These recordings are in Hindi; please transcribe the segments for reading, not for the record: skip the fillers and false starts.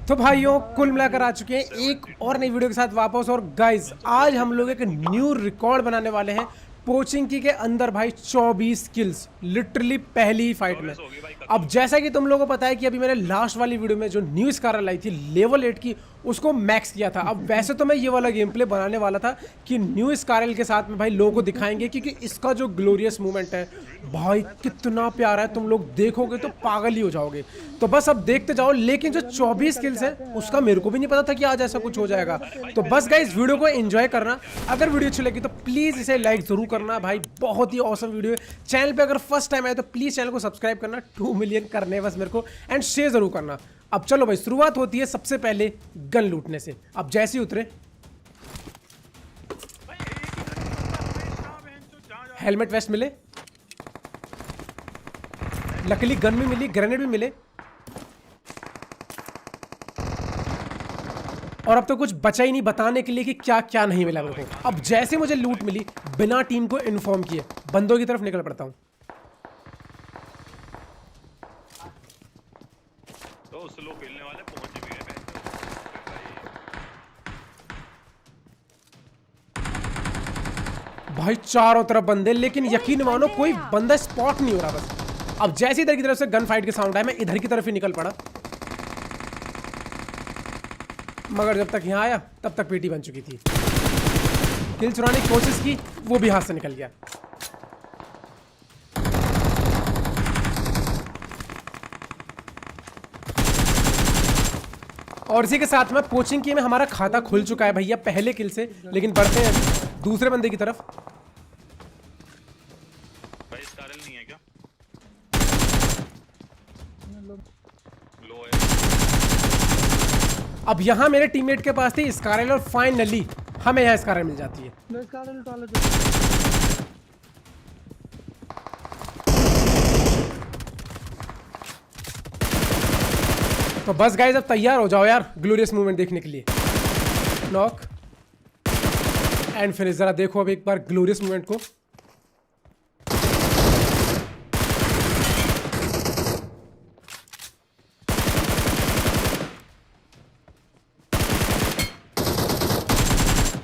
तो भाइयों कुल मिलाकर आ चुके हैं एक और नई वीडियो के साथ वापस। और गाइस आज हम लोग एक न्यू रिकॉर्ड बनाने वाले हैं पोचिंकी के अंदर भाई 24 किल्स लिटरली पहली ही फाइट में। अब जैसा कि तुम लोगों को पता है कि अभी मैंने लास्ट वाली वीडियो में जो न्यू स्कारल लाई थी लेवल 8 की उसको मैक्स किया था। अब वैसे तो मैं ये वाला गेम प्ले बनाने वाला था कि न्यू स्कारल के साथ में भाई लोगों को दिखाएंगे क्योंकि इसका जो ग्लोरियस मूवमेंट है भाई कितना प्यारा है, तुम लोग देखोगे तो पागल ही हो जाओगे। तो बस अब देखते जाओ। लेकिन जो 24 किल्स है उसका मेरे को भी नहीं पता था कि आज ऐसा कुछ हो जाएगा। तो बस गाइस वीडियो को एंजॉय करना। अगर वीडियो अच्छी लगी तो प्लीज इसे लाइक जरूर करना भाई, बहुत ही ऑसम वीडियो है। चैनल पे अगर फर्स्ट टाइम आए तो प्लीज चैनल को सब्सक्राइब करना, 2 मिलियन करने हैं बस मेरे को, एंड शेयर जरूर करना। अब चलो भाई शुरुआत होती है सबसे पहले गन लूटने से। अब जैसे ही उतरे हेलमेट वेस्ट मिले, लकीली गन भी मिली, ग्रेनेड भी मिले, और अब तो कुछ बचा ही नहीं बताने के लिए कि क्या क्या नहीं मिला मेरे को। अब जैसे मुझे लूट मिली बिना टीम को इन्फॉर्म किए बंदों की तरफ निकल पड़ता हूं। तो स्लो खेलने वाले पहुंच भी गए। भाई चारों तरफ बंदे, लेकिन यकीन मानो कोई बंदा स्पॉट नहीं हो रहा। बस अब जैसे इधर की तरफ से गन फाइट के साउंड आया मैं इधर की तरफ ही निकल पड़ा, मगर जब तक यहां आया तब तक पीटी बन चुकी थी। किल चुराने की कोशिश की, वो भी हाथ से निकल गया। और इसी के साथ में कोचिंग की में हमारा खाता खुल चुका है भैया पहले किल से। लेकिन बढ़ते हैं अभी दूसरे बंदे की तरफ। भाई स्कारल नहीं है क्या? लो है। अब यहां मेरे टीममेट के पास थी स्कारल और फाइनली हमें यहां स्कारल मिल जाती है। तो बस गाइस अब तैयार हो जाओ यार ग्लोरियस मूवमेंट देखने के लिए। Knock and finish. जरा देखो अब एक बार ग्लोरियस मूवमेंट को।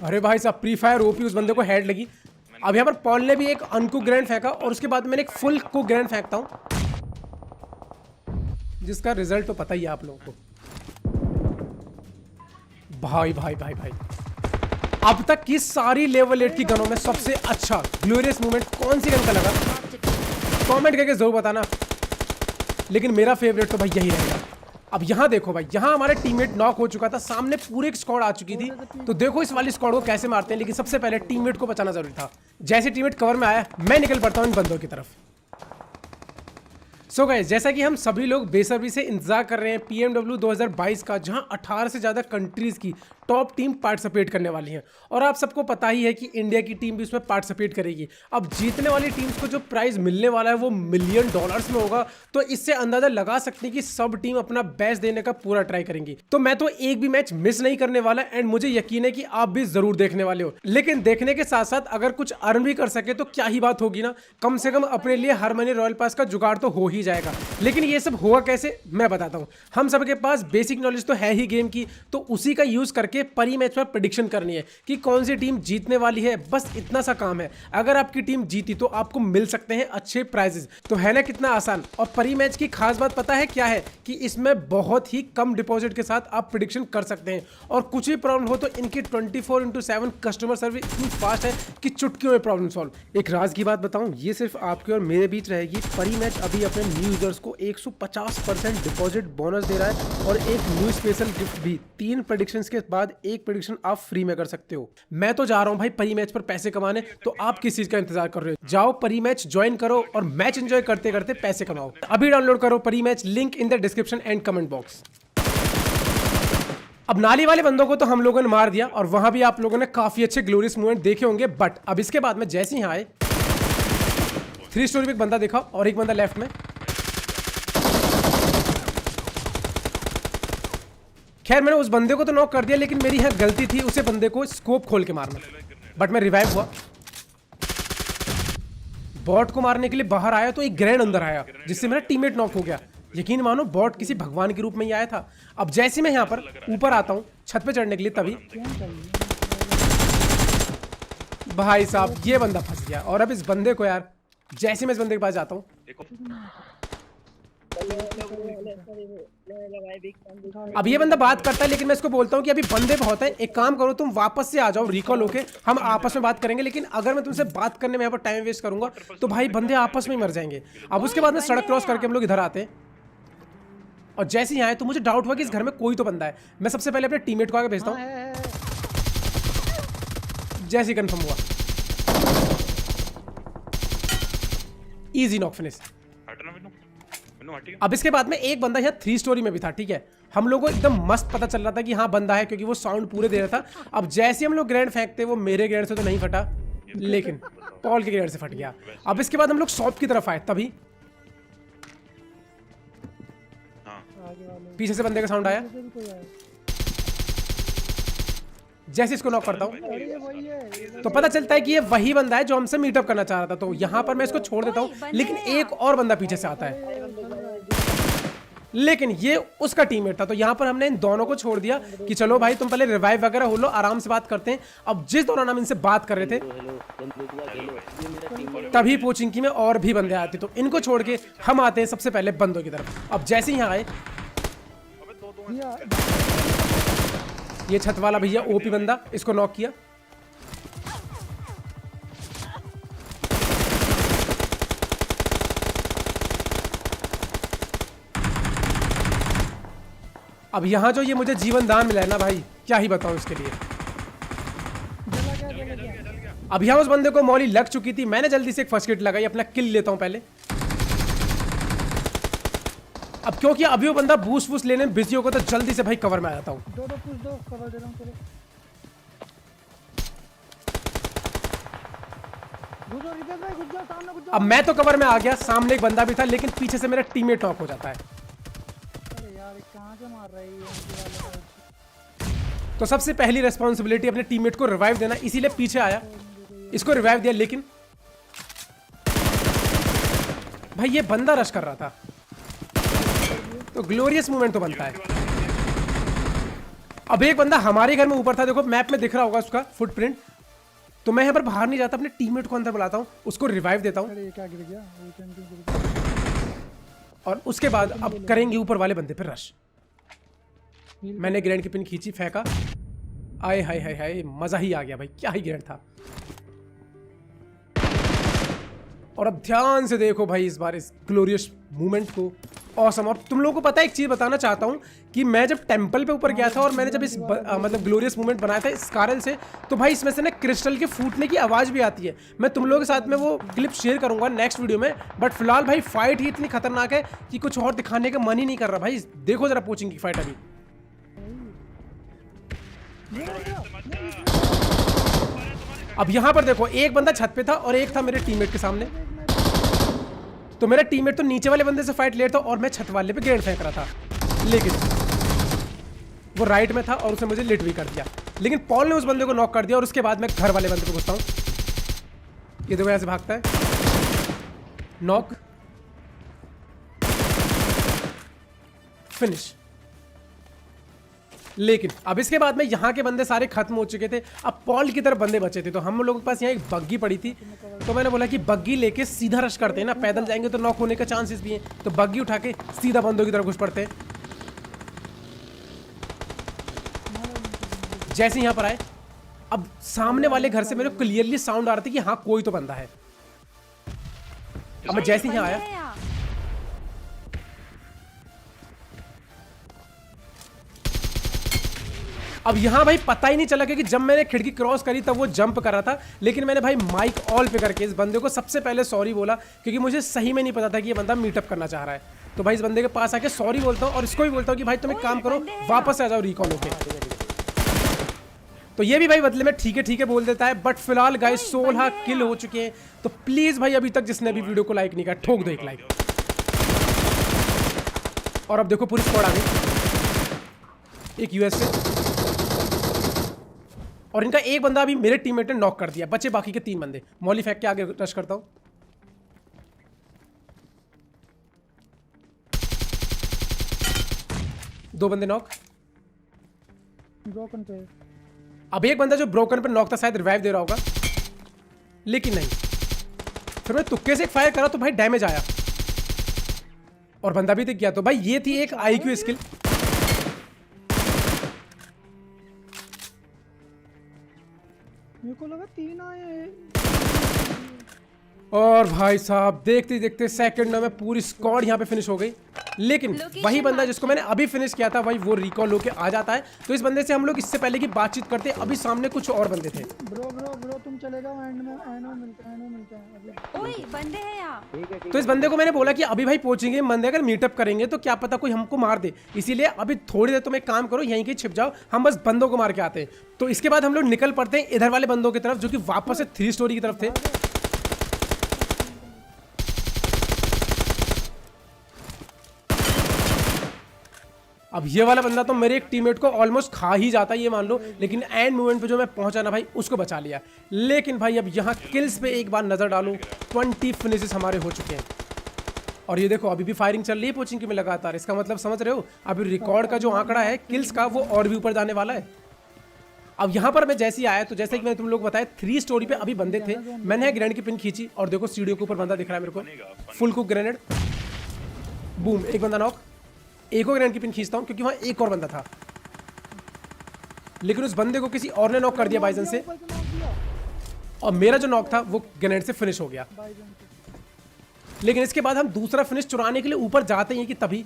अरे भाई साहब प्री फायर ओपी, उस बंदे को हेड लगी। अब यहाँ पर पॉल ने भी एक अनकुक ग्रैंड फेंका और उसके बाद मैंने एक फुल कुक ग्रैंड फेंकता हूँ, जिसका रिजल्ट तो पता ही है आप लोगों को। भाई भाई भाई भाई अब तक की सारी लेवल 8 की गनों में सबसे अच्छा ग्लोरियस मूवमेंट कौन सी गन का लगा कमेंट करके जरूर बताना। लेकिन मेरा फेवरेट तो भाई यही रहेगा। अब यहां देखो भाई, यहां हमारे टीममेट नॉक हो चुका था, सामने पूरी एक स्क्वाड आ चुकी थी। तो देखो इस वाली स्क्वाड को कैसे मारते हैं। लेकिन सबसे पहले टीममेट को बचाना जरूरी था। जैसे टीममेट कवर में आया मैं निकल पड़ता हूं इन बंदों की तरफ। सो गाइस जैसा कि हम सभी लोग बेसब्री से इंतजार कर रहे हैं PMW 2022 का, जहां 18 से ज्यादा कंट्रीज की टॉप टीम पार्टिसिपेट करने वाली हैं। और आप सबको पता ही है कि इंडिया की टीम भी उसमें पार्टिसिपेट करेगी। अब जीतने वाली टीम्स को जो प्राइज मिलने वाला है वो $1,000,000 में होगा। तो इससे अंदाजा लगा सकते हैं कि सब टीम अपना बेस्ट देने का पूरा ट्राई करेंगी। तो मैं तो एक भी मैच मिस नहीं करने वाला एंड मुझे यकीन है कि आप भी जरूर देखने वाले हो। लेकिन देखने के साथ साथ अगर कुछ अर्न भी कर सके तो क्या ही बात होगी ना। कम से कम अपने लिए हर महीने रॉयल पास का जुगाड़ तो हो ही जाएगा। लेकिन ये सब होगा कैसे मैं बताता हूं। हम सबके पास बेसिक नॉलेज तो है ही गेम की, तो उसी का यूज करके परी मैच पर प्रेडिक्शन करनी है कि कौन सी टीम जीतने वाली है। बस इतना सा काम है। अगर आपकी टीम जीती तो आपको मिल सकते हैं अच्छे प्राइजेस। तो है ना कितना आसान। और परी मैच की खास बात पता है क्या है कि इसमें बहुत ही कम डिपॉजिट के साथ आप प्रेडिक्शन कर सकते हैं। और कुछ भी प्रॉब्लम हो तो इनकी 24/7 कस्टमर सर्विस इतनी फास्ट है कि चुटकियों में प्रॉब्लम सॉल्व। एक राज की बात बताऊं, ये सिर्फ आपके और मेरे बीच रहेगी। परी मैच अभी अपने न्यू यूजर्स को 150% डिपॉजिट बोनस दे रहा है और एक न्यू स्पेशल गिफ्ट भी। 3 प्रेडिक्शंस के बाद एक प्रेडिक्शन आप फ्री में कर सकते हो। मैं तो जा रहा हूं भाई परी मैच पर पैसे कमाने। तो आप किस चीज का इंतजार कर रहे हो? जाओ परी मैच ज्वाइन करो और मैच एंजॉय करते करते पैसे कमाओ। अभी डाउनलोड करो परी match, link in the description and comment box. अब नाली वाले बंदों को तो हम लोगों ने मार दिया और वहां भी आप लोगों ने काफी अच्छे ग्लोरियस मूवमेंट देखे होंगे। बट अब इसके बाद में जैसे ही आए 3 स्टोरी पे एक बंदा देखा और एक बंदा लेफ्ट में। खैर मैंने उस बंदे को तो नॉक कर दिया, लेकिन मेरी यहाँ गलती थी उसे बंदे को स्कोप खोल के मारना। बट मैं रिवाइव हुआ। बॉट को मारने के लिए बाहर आया तो एक ग्रेनेड अंदर आया जिससे मेरा टीममेट नॉक हो गया। यकीन मानो बॉट किसी भगवान के रूप में ही आया था। अब जैसे मैं यहाँ पर ऊपर आता हूँ छत पे चढ़ने के लिए, तभी भाई साहब ये बंदा फंस गया। और अब इस बंदे को यार, जैसे मैं इस बंदे के पास जाता हूँ, अब ये बंदा बात करता है, लेकिन मैं इसको बोलता हूँ कि अभी बंदे बहुत हैं, एक काम करो तुम वापस से आ जाओ रिकॉल होके, हम आपस में बात करेंगे। लेकिन अगर मैं तुमसे बात करने में यहाँ पर टाइम वेस्ट करूंगा तो भाई बंदे आपस में ही मर जाएंगे। अब उसके बाद में सड़क क्रॉस करके हम लोग इधर आते हैं, और जैसे ही आए तो मुझे डाउट हुआ कि इस घर में कोई तो बंदा है। मैं सबसे पहले अपने टीममेट को आगे भेजता हूँ, जैसे ही कंफर्म हुआ इजी नॉक फिनिश। अब इसके बाद में एक बंदा यहाँ 3 स्टोरी में भी था, ठीक है। हम लोगों को एकदम मस्त पता चल रहा था कि हाँ बंदा है, क्योंकि वो साउंड पूरे दे रहा था। अब जैसे हम लोग ग्रेनेड फेंकते, वो मेरे ग्रेनेड से तो नहीं फटा, लेकिन पॉल के ग्रेनेड से फट गया। अब इसके बाद हम लोग शॉप की तरफ आए, तभी पीछे से बंदे का साउंड आया। जैसे इसको नॉक करता हूं तो पता चलता है कि ये वही बंदा है जो हमसे मीटअप करना चाह रहा था। तो यहां पर मैं इसको छोड़ देता हूं, लेकिन एक और बंदा पीछे से आता है, लेकिन ये उसका टीममेट था। तो यहां पर हमने इन दोनों को छोड़ दिया कि चलो भाई तुम पहले रिवाइव वगैरह हो लो, आराम से बात करते हैं। अब जिस दौरान हम इनसे बात कर रहे थे तभी पोचिंकी में और भी बंदे आते, तो इनको छोड़ के हम आते हैं सबसे पहले बंदों की तरफ। अब जैसे ही यहाँ आए, ये छत वाला भैया ओपी बंदा, इसको नॉक किया। अब यहां जो ये मुझे जीवन दान मिला है ना भाई, क्या ही बताऊं इसके लिए। अब यहां उस बंदे को मौली लग चुकी थी, मैंने जल्दी से एक फर्स्ट किट लगाई, अपना किल लेता हूं पहले। अब क्योंकि अभी वो बंदा बूस्ट वूस्ट लेने में बिजी होगा, तो जल्दी से भाई कवर में आ जाता हूं। कवर दे रहा हूं, चलो अब मैं तो कवर में आ गया, सामने एक बंदा भी था, लेकिन पीछे से मेरा टीममेट नॉक हो जाता है। अरे यार कहां से मार रहा है ये। तो सबसे पहली रेस्पॉन्सिबिलिटी अपने टीममेट को रिवाइव देना, इसीलिए पीछे आया, इसको रिवाइव दिया। लेकिन भाई ये बंदा रश कर रहा था, तो ग्लोरियस मूवमेंट तो बनता है। अब एक बंदा हमारे घर में ऊपर था, देखो मैप में दिख रहा होगा उसका फुटप्रिंट। तो मैं यहाँ पर बाहर नहीं जाता, अपने टीममेट को अंदर बुलाता हूँ, उसको रिवाइव देता हूँ, और उसके बाद अब करेंगे ऊपर वाले बंदे पर रश। मैंने ग्रेनेड की पिन खींची, फेंका, आए हाय हाय हाय, मजा ही आ गया भाई, क्या ही ग्रेनेड था। और अब ध्यान से देखो भाई इस बार इस ग्लोरियस मूवमेंट को, ऑसम। और तुम लोगों को पता है एक चीज बताना चाहता हूं कि मैं जब टेंपल पे ऊपर गया था और मैंने जब इस मतलब ग्लोरियस मूवमेंट बनाया था स्कारल से, तो भाई इसमें से ना क्रिस्टल के फूटने की आवाज भी आती है। मैं तुम लोगों के साथ में वो क्लिप शेयर करूंगा नेक्स्ट वीडियो में, बट फिलहाल भाई फाइट ही इतनी खतरनाक है कि कुछ और दिखाने का मन ही नहीं कर रहा। भाई देखो जरा पोचिंग की फाइट अभी। अब यहां पर देखो एक बंदा छत पे था और एक था मेरे टीममेट के सामने। तो मेरा टीममेट तो नीचे वाले बंदे से फाइट ले रहा था और मैं छत वाले पे ग्रेनेड फेंक रहा था, लेकिन वो राइट में था और उसने मुझे लिट भी कर दिया। लेकिन पॉल ने उस बंदे को नॉक कर दिया और उसके बाद मैं घर वाले बंदे को घुसता हूं। ये देखो ऐसे भागता है, नॉक, फिनिश। लेकिन अब इसके बाद में यहाँ के बंदे सारे खत्म हो चुके थे, अब पॉल की तरफ बंदे बचे थे। तो हम लोगों के पास यहाँ एक बग्गी पड़ी थी, तो मैंने बोला कि बग्गी लेके सीधा रश करते हैं ना, पैदल जाएंगे तो नॉक होने का चांसेस भी हैं। तो बग्गी उठा के सीधा बंदों की तरफ घुस पड़ते हैं। जैसे यहाँ पर आए, अब सामने वाले घर से मेरे क्लियरली साउंड आ रहा था कि हाँ कोई तो बंदा है। अब मैं जैसे यहाँ आया, अब यहां भाई पता ही नहीं चला, क्योंकि जब मैंने खिड़की क्रॉस करी तब वो जंप कर रहा था। लेकिन मैंने भाई माइक ऑल पे करके इस बंदे को सबसे पहले सॉरी बोला, क्योंकि मुझे सही में नहीं पता था कि ये बंदा मीटअप करना चाह रहा है। तो भाई इस बंदे के पास आके सॉरी बोलता हूँ और इसको भी बोलता हूँ कि भाई तुम एक काम करो, वापस आ जाओ रिकॉल होके। तो ये भी भाई बदले में ठीक है बोल देता है। बट फिलहाल गाइस 16 किल हो चुके हैं। तो प्लीज भाई अभी तक जिसने भी वीडियो को लाइक नहीं किया, ठोक दो एक लाइक। और अब देखो पूरी स्क्वाड आ गई, एक यूएस से, और इनका एक बंदा अभी मेरे टीममेट ने नॉक कर दिया, बचे बाकी के 3 बंदे। मॉली फेंक के आगे रश करता हूं। 2 बंदे नॉक। ब्रोकन पे। अब एक बंदा जो ब्रोकन पे नॉक था शायद रिवाइव दे रहा होगा, लेकिन नहीं। फिर मैं तुक्के से एक फायर करा तो भाई डैमेज आया और बंदा भी दिख गया। तो भाई ये थी एक आईक्यू स्किल। मेरे को लगा 3 आए हैं। और भाई साहब देखते देखते सेकंड में पूरी स्क्वाड यहाँ पे फिनिश हो गई। लेकिन वही बंदा जिसको मैंने अभी फिनिश किया था भाई वो रिकॉल होके आ जाता है। तो इस बंदे से हम लोग इससे पहले की बातचीत करते, अभी सामने कुछ और बंदे थे। ब्रो तुम चले जाओ, एंड में मिलते हैं अभी। ओए बंदे हैं यहाँ। तो इस बंदे को मैंने बोला कि अभी भाई पहुंचेंगे बंदे, अगर मीटअप करेंगे तो क्या पता कोई हमको मार दे, इसीलिए अभी थोड़ी देर तुम एक काम करो, यहीं के छिप जाओ, हम बस बंदों को मार के आते हैं। तो इसके बाद हम लोग निकल पड़ते हैं इधर वाले बंदों की तरफ जो कि वापस से 3 स्टोरी की तरफ थे। अब ये वाला बंदा तो मेरे एक टीममेट को ऑलमोस्ट खा ही जाता है ये मान लो, लेकिन एंड मोमेंट पे जो मैं पहुंचा ना भाई उसको बचा लिया। लेकिन भाई अब यहाँ किल्स पे एक बार नजर डालो, 20 फिनिशेस हमारे हो चुके हैं। और ये देखो अभी भी फायरिंग चल रही है पोचिंग की में लगातार। इसका मतलब समझ रहे हो अभी रिकॉर्ड का जो आंकड़ा है किल्स का वो और भी ऊपर जाने वाला है। अब यहाँ पर मैं जैसे ही आया तो जैसे कि मैंने तुम लोग बताया 3 स्टोरी पे अभी बंदे थे, मैंने ग्रेनेड की पिन खींची और देखो सीढ़ियों के ऊपर बंदा दिख रहा है मेरे को, फुल कुक ग्रेनेड, बूम, एक बंदा नॉक। एक और ग्रेनेड की पिन खींचता हूँ क्योंकि वहाँ एक और बंदा था, लेकिन उस बंदे को किसी और ने नॉक कर दिया बाइजन से, और मेरा जो नॉक था वो ग्रेनेड से फिनिश हो गया। लेकिन इसके बाद हम दूसरा फिनिश चुराने के लिए ऊपर जाते हैं कि तभी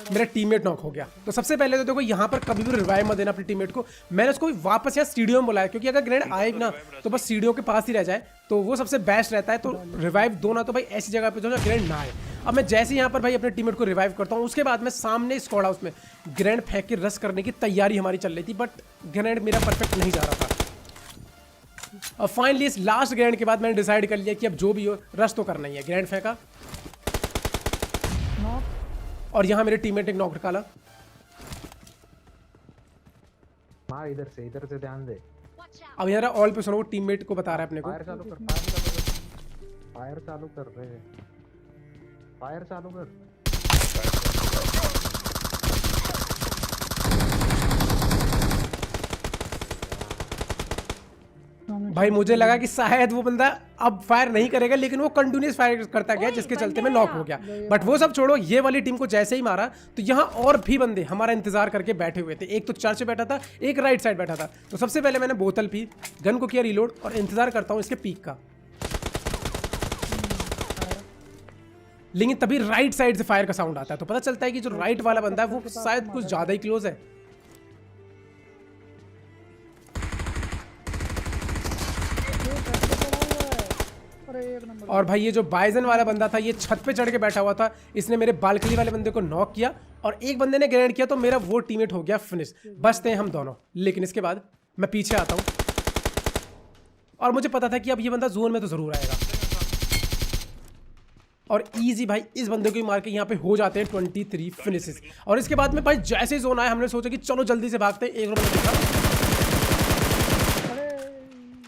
मेरा टीममेट नॉक हो गया। तो सबसे पहले तो देखो यहाँ पर कभी भी रिवाइव मत देना अपने टीममेट को। मैंने उसको वापस यहाँ सीढ़ियों में बुलाया क्योंकि अगर ग्रेनेड आए ना तो बस सीढ़ियों के पास ही रह जाए तो वो सबसे बेस्ट रहता है। तो रिवाइव दो ना तो भाई ऐसी जगह पे जो ना ग्रेनेड ना आए। अब मैं जैसे ही यहाँ पर भाई अपने टीममेट को रिवाइव करता हूँ उसके बाद मैं सामने स्क्वाड हाउस में ग्रेनेड फेंक के रश करने की तैयारी हमारी चल रही थी, बट ग्रेनेड मेरा परफेक्ट नहीं जा रहा था। और फाइनली इस लास्ट ग्रेनेड के बाद मैंने डिसाइड कर लिया कि अब जो भी हो रश तो करना ही है। ग्रेनेड फेंका और यहाँ मेरे टीममेट एक नॉक निकाला। मार इधर से ध्यान दे। अब यार ऑल पे सुनो, टीममेट को बता रहा है अपने को फायर चालू कर रहे हैं, फायर चालू कर। भाई मुझे लगा कि शायद वो बंदा अब फायर नहीं करेगा, लेकिन वो कंटिन्यूस फायर करता गया जिसके चलते मैं नॉक हो गया। बट वो सब छोड़ो, ये वाली टीम को जैसे ही मारा तो यहाँ और भी बंदे हमारा इंतजार करके बैठे हुए थे। एक तो चर्च पे बैठा था, एक राइट साइड बैठा था। तो सबसे पहले मैंने बोतल पी, गन को किया रीलोड और इंतजार करता हूँ इसके पीक का। लेकिन तभी राइट साइड से फायर का साउंड आता है तो पता चलता है कि जो राइट वाला बंदा है वो शायद कुछ ज्यादा ही क्लोज है। और भाई ये जो बाइजन वाला बंदा था ये छत पे चढ़ के बैठा हुआ था, इसने मेरे बालकनी वाले बंदे को नॉक किया और एक बंदे ने ग्रेनेड किया तो मेरा वो टीममेट हो गया फिनिश। बचते हैं हम दोनों। लेकिन इसके बाद मैं पीछे आता हूँ और मुझे पता था कि अब ये बंदा जोन में तो जरूर आएगा और इजी भाई इस बंदे को ही मार के यहाँ पे हो जाते हैं 23 फिनिशेस। और इसके बाद में भाई जैसे ही जोन आया हमने सोचा कि चलो जल्दी से भागते हैं। एक और बंदा दिखा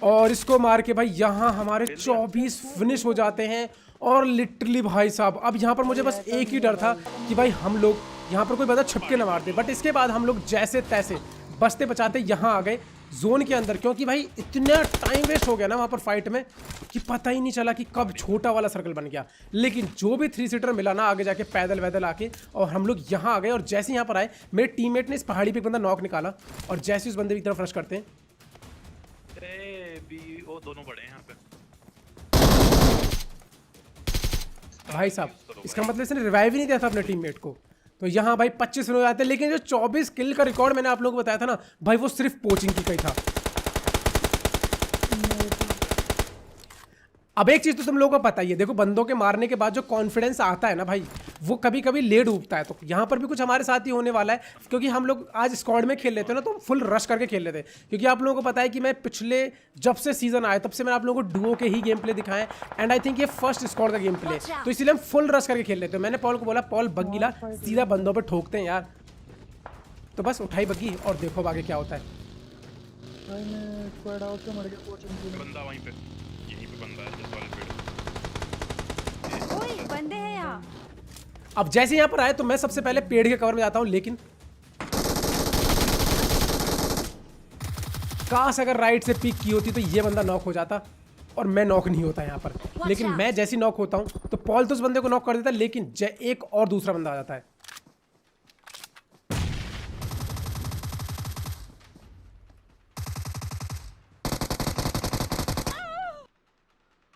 और इसको मार के भाई यहाँ हमारे 24 फिनिश हो जाते हैं। और लिटरली भाई साहब अब यहाँ पर मुझे बस एक ही डर था कि भाई हम लोग यहाँ पर कोई बंदा छुपके न मार दे। बट इसके बाद हम लोग जैसे तैसे बचते बचाते यहाँ आ गए जोन के अंदर, क्योंकि भाई इतना टाइम वेस्ट हो गया ना वहाँ पर फाइट में कि पता ही नहीं चला कि कब छोटा वाला सर्कल बन गया। लेकिन जो भी 3 सीटर मिला ना आगे जाके पैदल वैदल आके और हम लोग यहाँ आ गए। और जैसे यहाँ पर आए मेरे टीममेट ने इस पहाड़ी पे एक बंदा नॉक निकाला और जैसे उस बंदे की तरफ रश करते हैं वो दोनों बड़े हैं यहाँ पे भाई साहब। इसका मतलब इसने रिवाइव ही नहीं दिया था अपने टीममेट को। तो यहाँ भाई 25 हो जाते हैं। लेकिन जो 24 किल का रिकॉर्ड मैंने आप लोगों को बताया था ना भाई वो सिर्फ पोचिंग की ही था। अब एक चीज तो तुम लोगों को पता ही है, देखो बंदों के मारने के बाद जो कॉन्फिडेंस आता है ना भाई वो कभी कभी लेट उगता है। तो यहाँ पर भी कुछ हमारे साथ ही होने वाला है, क्योंकि हम लोग आज स्क्वाड में खेल लेते हैं ना तो फुल रश करके खेल लेते हैं। क्योंकि आप लोगों को पता है कि मैं पिछले जब से सीजन आया तब से मैंने आप लोगों को डुओ के ही गेम प्ले दिखाए एंड आई थिंक ये फर्स्ट स्क्वाड का गेम प्ले, तो इसलिए हम फुल रश करके खेल लेते हैं। मैंने पॉल को बोला पॉल बग्गीला सीधा बंदों पर ठोकते हैं यार। तो बस उठाई बग्गी और देखो आगे क्या होता है। बंदा वहीं पे, यहीं पे बंदा है जिस वाले पेड़। बंदे हैं यहाँ। अब जैसे यहाँ पर आए तो मैं सबसे पहले पेड़ के कवर में जाता हूँ, लेकिन काश अगर राइट से पिक की होती तो ये बंदा नॉक हो जाता और मैं नॉक नहीं होता यहाँ पर। लेकिन मैं जैसे ही नॉक होता हूँ तो पॉल तो उस बंदे को नॉक कर देता, लेकिन एक और दूसरा बंदा आ जाता है।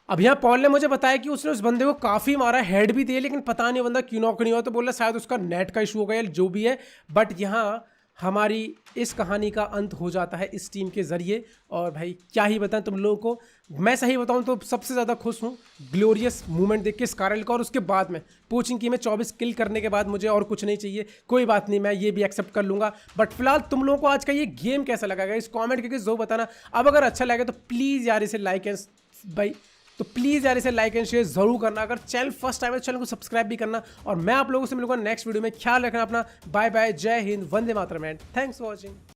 अब यहाँ पॉल ने मुझे बताया कि उसने उस बंदे को काफी मारा, हेड भी दिए, लेकिन पता नहीं बंदा क्यों नॉक नहीं हुआ। तो बोला शायद उसका नेट का इशू हो गया जो भी है। बट यहाँ हमारी इस कहानी का अंत हो जाता है इस टीम के जरिए। और भाई क्या ही बताएं तुम लोगों को, मैं सही बताऊं तो सबसे ज़्यादा खुश हूं ग्लोरियस मूवमेंट देख के स्कारल का। और उसके बाद में पोचिंग की में 24 किल करने के बाद मुझे और कुछ नहीं चाहिए। कोई बात नहीं, मैं ये भी एक्सेप्ट कर लूँगा। बट फिलहाल तुम लोगों को आज का ये गेम कैसा लगा इस कॉमेंट करके जरूर बताना। अब अगर अच्छा लगे तो प्लीज़ यार इसे लाइक एंड शेयर जरूर करना। अगर चैनल फर्स्ट टाइम है तो चैनल को सब्सक्राइब भी करना। और मैं आप लोगों से मिलूंगा नेक्स्ट वीडियो में। ख्याल रखना अपना। बाय बाय, जय Hind, Vande Mataram, thanks for watching.